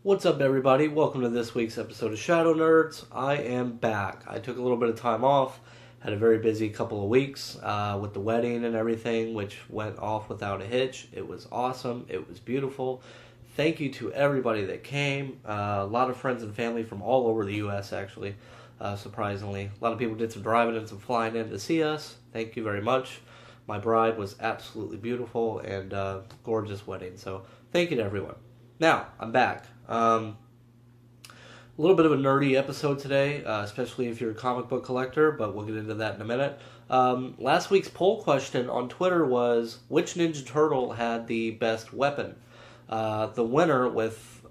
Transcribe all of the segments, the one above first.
What's up, everybody? Welcome to this week's episode of Shadow Nerds. I am back. I took a little bit of time off, had a very busy couple of weeks with the wedding and everything, which went off without a hitch. It was awesome. It was beautiful. Thank you to everybody that came. A lot of friends and family from all over the U.S., actually, surprisingly. A lot of people did some driving and some flying in to see us. Thank you very much. My bride was absolutely beautiful and gorgeous wedding, so thank you to everyone. Now, I'm back. A little bit of a nerdy episode today, especially if you're a comic book collector, but we'll get into that in a minute. Last week's poll question on Twitter was, which Ninja Turtle had the best weapon? The winner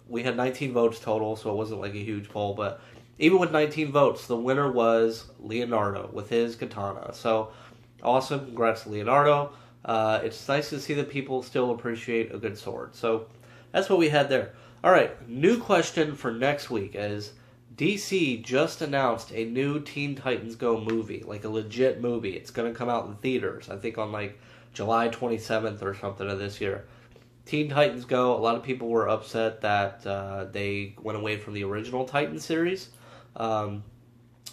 we had 19 votes total, so it wasn't like a huge poll, but even with 19 votes, the winner was Leonardo with his katana. So, awesome. Congrats to Leonardo. It's nice to see that people still appreciate a good sword. So, that's what we had there. All right, new question for next week is DC just announced a new Teen Titans Go movie, like a legit movie. It's going to come out in theaters, I think on like July 27th or something of this year. Teen Titans Go, a lot of people were upset that they went away from the original Titan series to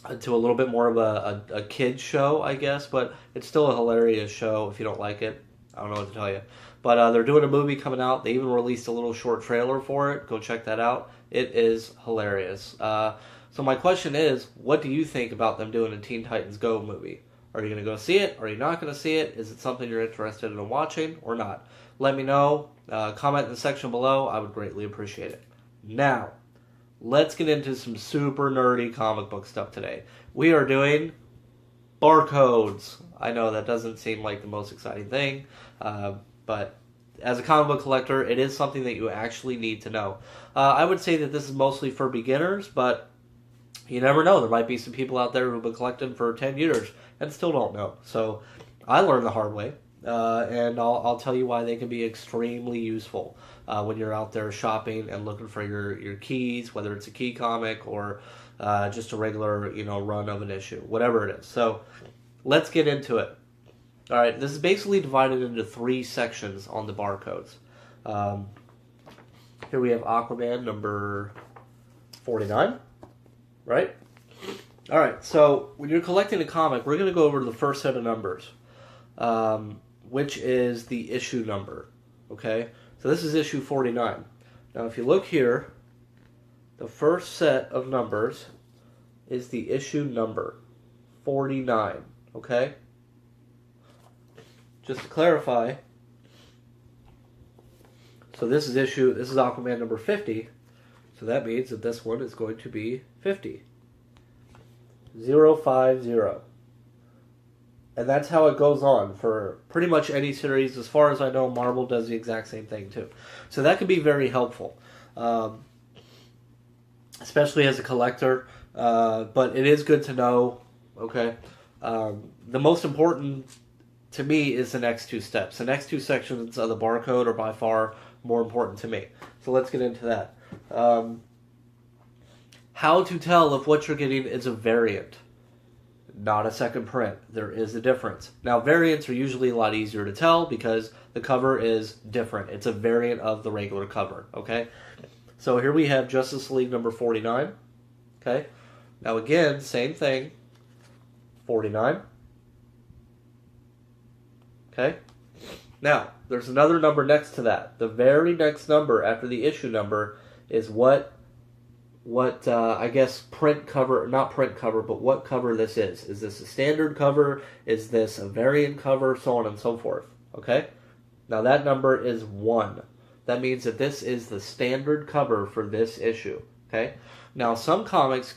a little bit more of a kid's show, I guess, but it's still a hilarious show. If you don't like it, I don't know what to tell you. But they're doing a movie coming out. They even released a little short trailer for it. Go check that out. It is hilarious. So my question is, what do you think about them doing a Teen Titans Go movie? Are you going to go see it? Are you not going to see it? Is it something you're interested in watching or not? Let me know. Comment in the section below. I would greatly appreciate it. Now, let's get into some super nerdy comic book stuff today. We are doing Barcodes. I know that doesn't seem like the most exciting thing, but as a comic book collector, it is something that you actually need to know. I would say that this is mostly for beginners, but you never know. There might be some people out there who've been collecting for 10 years and still don't know. So I learned the hard way, and I'll tell you why they can be extremely useful when you're out there shopping and looking for your keys, whether it's a key comic or just a regular run of an issue, whatever it is. So let's get into it. All right, this is basically divided into 3 sections on the barcodes. Here we have Aquaman number 49, right? All right, so when you're collecting a comic, we're going to go over the first set of numbers, which is the issue number, okay? So this is issue 49. Now, if you look here, the first set of numbers is the issue number, 49, okay? Just to clarify, so this is Aquaman number 50, so that means that this one is going to be 50. 050. And that's how it goes on for pretty much any series. As far as I know, Marvel does the exact same thing too. So that can be very helpful, especially as a collector, but it is good to know, okay? The most important to me is the next 2 steps. The next 2 sections of the barcode are by far more important to me. So let's get into that. How to tell if what you're getting is a variant, not a second print. There is a difference. Now, variants are usually a lot easier to tell because the cover is different. It's a variant of the regular cover, okay? So here we have Justice League number 49, okay? Now again, same thing, 49. Okay? Now, there's another number next to that. The very next number after the issue number is what I guess not print cover, but what cover this is. Is this a standard cover? Is this a variant cover? So on and so forth. Okay? Now that number is 1. That means that this is the standard cover for this issue. Okay? Now some comics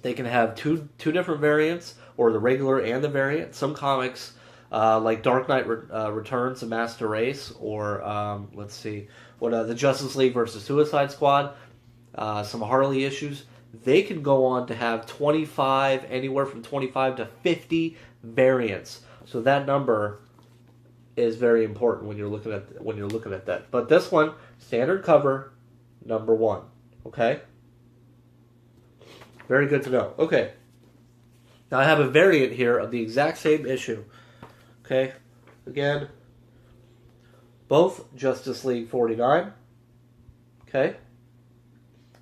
they can have two different variants, or the regular and the variant. Some comics like Dark Knight Returns, The Master Race, or the Justice League versus Suicide Squad, some Harley issues, they can go on to have anywhere from 25 to 50 variants. So that number is very important when you're looking at that. But this one, standard cover, number 1. Okay? Very good to know. Okay. Now I have a variant here of the exact same issue. Okay, again, both Justice League 49, Okay?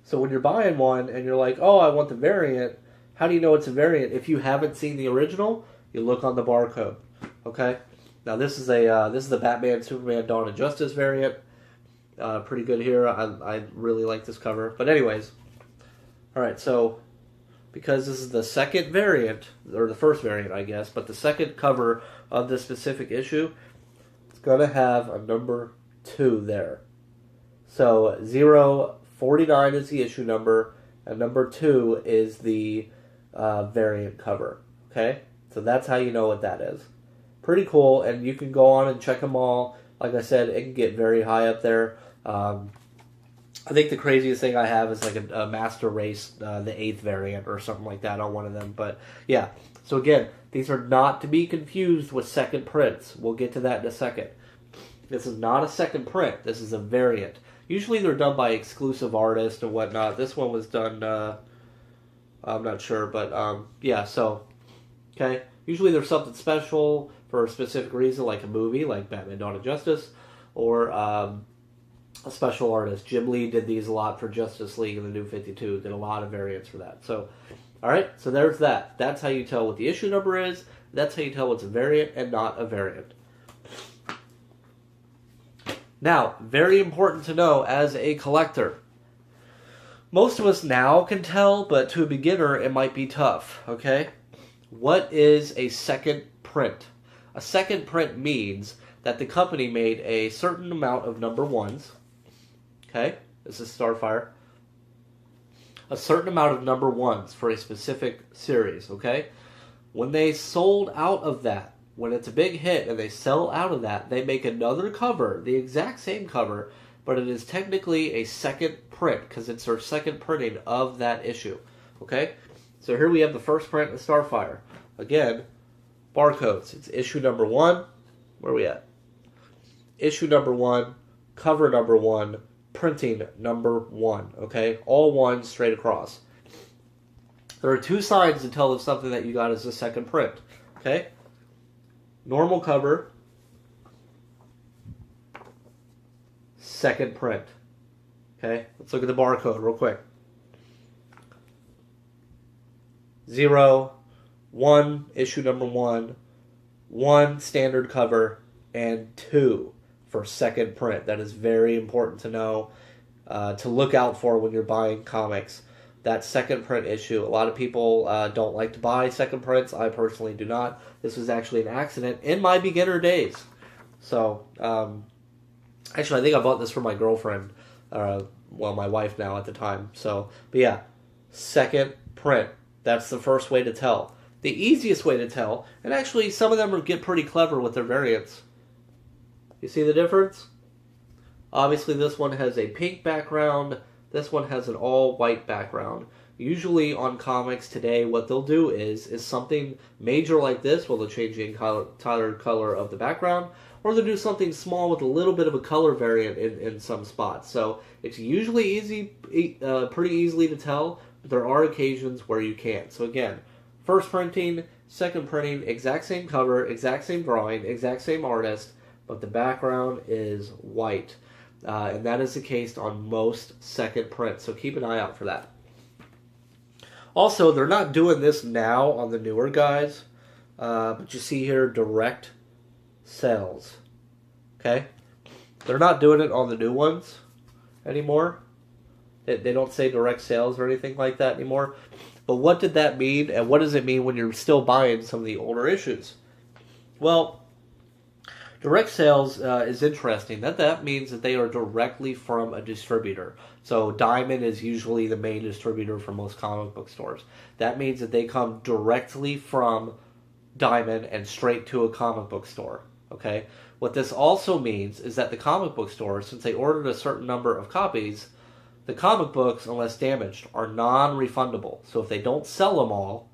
So when you're buying one and you're like, oh, I want the variant, how do you know it's a variant? If you haven't seen the original, you look on the barcode. Okay? Now this is the Batman Superman Dawn of Justice variant. Pretty good here. I really like this cover. But anyways, all right. So because this is the second variant, or the first variant, I guess, but the second cover of this specific issue, it's gonna have a number 2 there. So 049 is the issue number, and number 2 is the variant cover. Okay, so that's how you know what that is. Pretty cool, and you can go on and check them all. Like I said, it can get very high up there. I think the craziest thing I have is like a Master Race, the 8th variant or something like that on one of them. But yeah, so again, these are not to be confused with second prints. We'll get to that in a second. This is not a second print. This is a variant. Usually they're done by exclusive artists and whatnot. This one was done, I'm not sure, but yeah, so, okay. Usually there's something special for a specific reason, like a movie, like Batman Dawn of Justice, or a special artist. Jim Lee did these a lot for Justice League and the New 52, did a lot of variants for that. So, alright, so there's that. That's how you tell what the issue number is. That's how you tell what's a variant and not a variant. Now, very important to know as a collector. Most of us now can tell, but to a beginner it might be tough, okay? What is a second print? A second print means that the company made a certain amount of number 1s, okay? This is Starfire. A certain amount of number 1s for a specific series, okay? When they sold out of that, when it's a big hit and they sell out of that, they make another cover, the exact same cover, but it is technically a second print because it's their second printing of that issue, okay? So here we have the first print of Starfire. Again, Barcodes. It's issue number 1. Where are we at? Issue number 1, cover number 1, printing number 1. Okay, all 1 straight across. There are 2 signs to tell if something that you got is a second print. Okay, normal cover, second print. Okay, let's look at the barcode real quick. 0, 1, issue number 1, 1 standard cover, and 2 for second print. That is very important to know, to look out for when you're buying comics. That second print issue, a lot of people don't like to buy second prints. I personally do not. This was actually an accident in my beginner days. So, actually, I think I bought this for my girlfriend, well, my wife now at the time. So, but yeah, second print. That's the first way to tell. The easiest way to tell, and actually some of them get pretty clever with their variants. You see the difference? Obviously this one has a pink background, this one has an all-white background. Usually on comics today, what they'll do is something major like this, where they'll change the entire color of the background, or they'll do something small with a little bit of a color variant in some spots. So it's usually pretty easily to tell, but there are occasions where you can't. So again, first printing, second printing, exact same cover, exact same drawing, exact same artist, but the background is white. And that is the case on most second prints, so keep an eye out for that. Also, they're not doing this now on the newer guys, but you see here, direct sales. Okay? They're not doing it on the new ones anymore. They don't say direct sales or anything like that anymore. But what did that mean, and what does it mean when you're still buying some of the older issues? Well, direct sales is interesting. That means that they are directly from a distributor. So Diamond is usually the main distributor for most comic book stores. That means that they come directly from Diamond and straight to a comic book store. Okay? What this also means is that the comic book store, since they ordered a certain number of copies, the comic books, unless damaged, are non-refundable. So if they don't sell them all,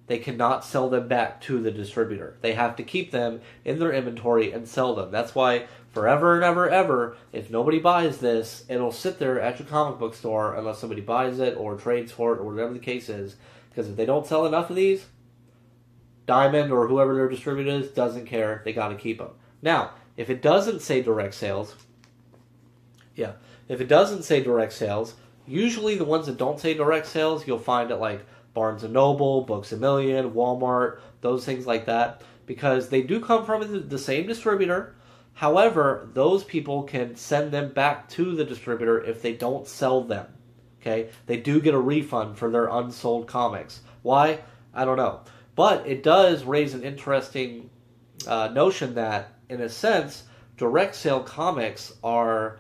they cannot sell them back to the distributor. They have to keep them in their inventory and sell them. That's why forever and ever, if nobody buys this, it'll sit there at your comic book store unless somebody buys it or trades for it or whatever the case is. Because if they don't sell enough of these, Diamond or whoever their distributor is doesn't care. They got to keep them. Now, if it doesn't say direct sales, If it doesn't say direct sales, usually the ones that don't say direct sales, you'll find at like Barnes & Noble, Books A Million, Walmart, those things like that, because they do come from the same distributor. However, those people can send them back to the distributor if they don't sell them. Okay? They do get a refund for their unsold comics. Why? I don't know. But it does raise an interesting notion that, in a sense, direct sale comics are,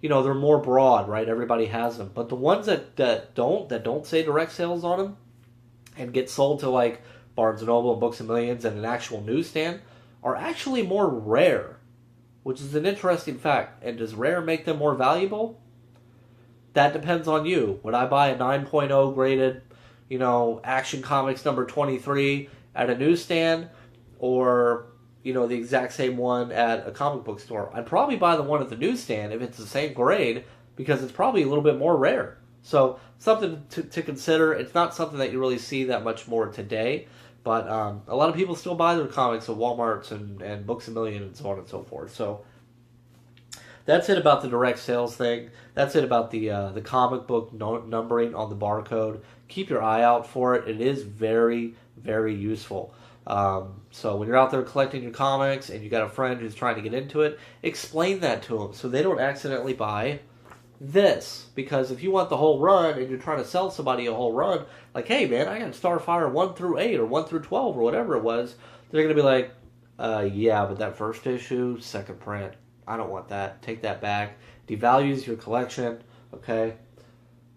they're more broad, right? Everybody has them. But the ones that don't say direct sales on them and get sold to like Barnes & Noble and Books A Millions and an actual newsstand are actually more rare, which is an interesting fact. And does rare make them more valuable? That depends on you. Would I buy a 9.0 graded, Action Comics number 23 at a newsstand, or, the exact same one at a comic book store? I'd probably buy the one at the newsstand if it's the same grade, because it's probably a little bit more rare. So something to consider. It's not something that you really see that much more today, but a lot of people still buy their comics at Walmarts and Books A Million and so on and so forth. So that's it about the direct sales thing. That's it about the comic book numbering on the barcode. Keep your eye out for it. It is very, very useful. So when you're out there collecting your comics and you got a friend who's trying to get into it, explain that to them so they don't accidentally buy this. Because if you want the whole run and you're trying to sell somebody a whole run, like, hey man, I got Starfire 1 through 8 or 1 through 12 or whatever it was, they're going to be like, yeah, but that first issue, second print, I don't want that. Take that back. Devalues your collection. Okay.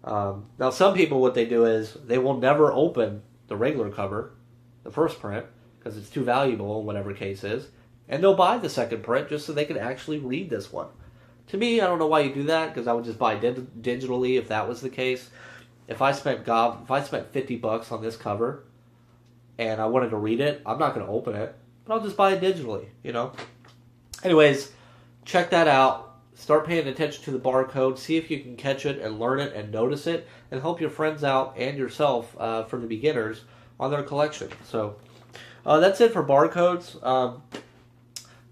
Now, some people, what they do is they will never open the regular cover, the first print, because it's too valuable in whatever case is, and they'll buy the second print just so they can actually read this one. To me, I don't know why you do that, because I would just buy digitally if that was the case. If I spent $50 on this cover and I wanted to read it, I'm not going to open it, but I'll just buy it digitally. Anyways, check that out. Start paying attention to the barcode. See if you can catch it and learn it and notice it, and help your friends out and yourself for the beginners on their collection. So that's it for barcodes.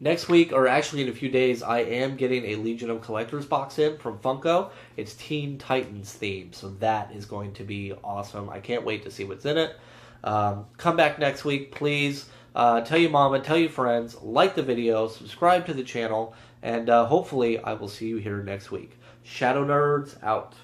Next week, or actually in a few days, I am getting a Legion of Collectors box in from Funko. It's Teen Titans themed, so that is going to be awesome. I can't wait to see what's in it. Come back next week, please. Tell your mama, tell your friends, like the video, subscribe to the channel, and hopefully I will see you here next week. Shadow Nerds out.